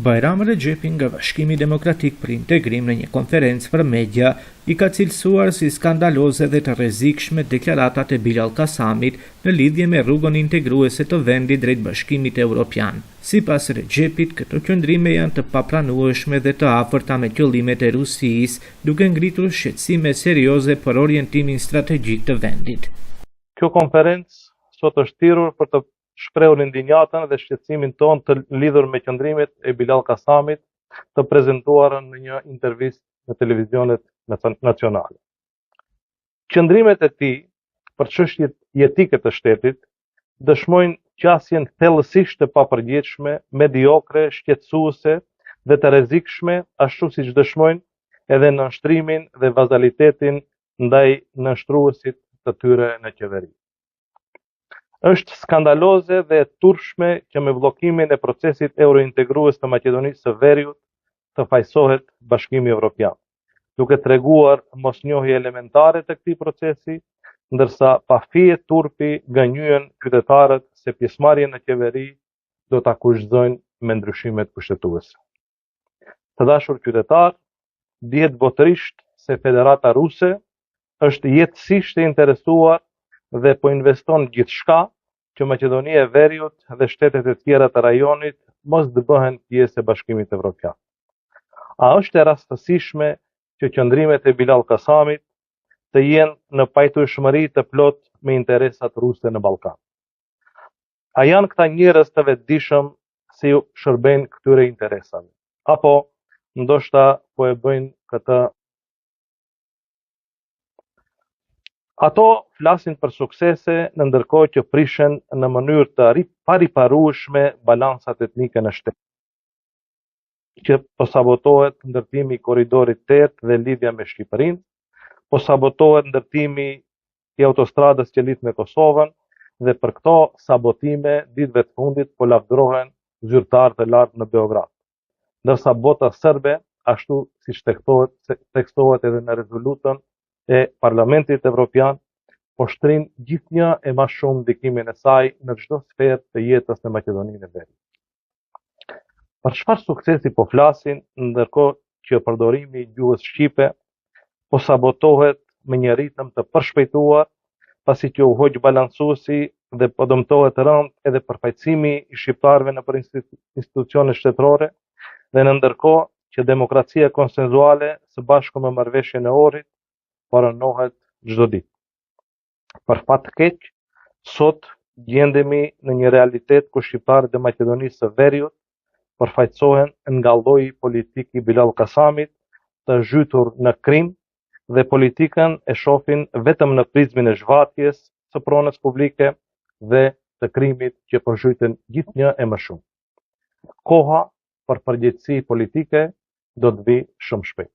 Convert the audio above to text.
Bajram Rexhepi nga Bashkimi Demokratik për Integrim në një konferencë për media I ka cilësuar si skandaloze dhe të rrezikshme deklaratat e Bilal Kasamit në lidhje me rrugën integruese të vendit drejt Bashkimit Evropian. Sipas Rexhepit, këto qëndrime janë të papranueshme dhe të afërta me qëllimet e Rusisë, duke ngritur shqetësime serioze për orientimin strategjik të vendit. Kjo konferencë sot është thirrur për të shprehur ndinjatën dhe shqetësimin tonë të lidhur me qëndrimet e Bilal Kasamit të prezantuara në një intervistë në televizionet nacionale. Qëndrimet e tij për çështjet jetike të shtetit dëshmojnë qasjen thellësisht të papërgjithshme, mediokre, shqetësuese dhe të rrezikshme, ashtu siç dëshmojnë edhe nënshtrimin dhe vazalitetin ndaj nënshtruesit të tyre në qeveri. Është skandaloze dhe e turpshme që me bllokimin e procesit eurointegrues të Maqedonisë së Veriut të fajsohet Bashkimi Evropian, duke treguar mosnjohje elementare të këtij procesi, ndërsa pa fije turpi gënjyen qytetarët se pjesëmarrja në qeveri do ta kushtojnë me ndryshimet kushtetuese. Të dashur qytetar, dihet botërisht se Federata Ruse është jetësisht e interesuar dhe po investon gjithçka që Maqedonia e Veriut dhe shtetet e tjera të rajonit mos të bëhen pjesë e Bashkimit Evropian. A është e rastësishme që qëndrimet e Bilal Kasamit të jenë në pajtueshmëri të plot me interesat ruse në Ballkan? A janë këta njerëz të vetëdijshëm se ju shërbejnë këtyre interesave? Apo ndoshta po e bëjnë këtë? Ato flasin për suksese në ndërkohë që prishen në mënyrë të pariparueshme balansat etnike në shtet. Që po sabotohet ndërtimi I korridorit 8 dhe lidhja me Shqipërinë, po sabotohet ndërtimi I autostradës që lidh me Kosovën dhe për këto sabotime ditëve të fundit po lavdërohen zyrtarë të lartë në Beograd. Ndërsa bota serbe, ashtu siç tekstohet edhe në rezolutën e Parlamentit Evropian, po shtrin gjithnjë e më shumë ndikimin e saj në çdo sferë të jetës në Maqedoninë e Veriut. Për çfarë suksesi po flasin, ndërkohë që përdorimi I gjuhës shqipe po sabotohet me një ritëm të përshpejtuar, pasi që u hoq balancuesi dhe po dëmtohet rënd edhe përfaqësimi I shqiptarëve nëpër institucione shtetërore, dhe në ndërkohë që demokracia konsenzuale së bashku me marrëveshjen e Ohrit paranohet çdo ditë. Për fat të keq, sot gjendemi në një realitet ku shqiptarët e Maqedonisë së Veriut përfaqësohen nga lloji politik I Bilal Kasamit, të zhytur në krim dhe politikën e shohin vetëm në prizmin e zhvatjes së pronës publike dhe të krimit që po zhyten gjithnjë e më shumë. Koha për përgjegjësi politike do të vi shumë shpejt.